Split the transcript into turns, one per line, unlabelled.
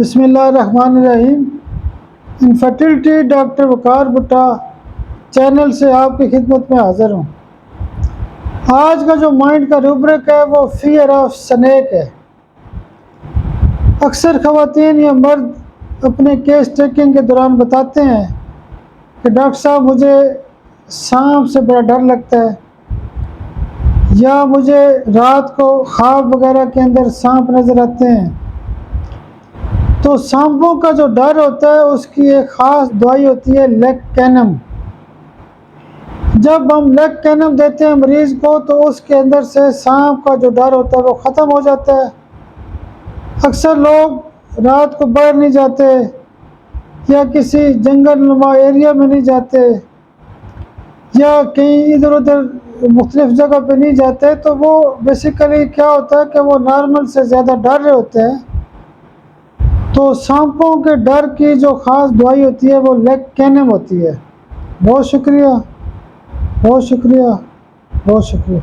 بسم اللہ الرحمن الرحیم۔ انفرٹیلٹی ڈاکٹر وقار بھٹا چینل سے آپ کی خدمت میں حاضر ہوں۔ آج کا جو مائنڈ کا روبرک ہے وہ فیئر آف سنیک ہے۔ اکثر خواتین یا مرد اپنے کیس ٹیکنگ کے دوران بتاتے ہیں کہ ڈاکٹر صاحب مجھے سانپ سے بڑا ڈر لگتا ہے، یا مجھے رات کو خواب وغیرہ کے اندر سانپ نظر آتے ہیں۔ تو سانپوں کا جو ڈر ہوتا ہے اس کی ایک خاص دوائی ہوتی ہے لیکینم۔ جب ہم لیکینم دیتے ہیں مریض کو تو اس کے اندر سے سانپ کا جو ڈر ہوتا ہے وہ ختم ہو جاتا ہے۔ اکثر لوگ رات کو باہر نہیں جاتے یا کسی جنگل نما ایریا میں نہیں جاتے یا کہیں ادھر ادھر مختلف جگہ پہ نہیں جاتے، تو وہ بیسیکلی کیا ہوتا ہے کہ وہ نارمل سے زیادہ ڈر رہے ہوتے ہیں۔ تو سانپوں کے ڈر کی جو خاص دوائی ہوتی ہے وہ لیکینم ہوتی ہے۔ بہت شکریہ، بہت شکریہ، بہت شکریہ۔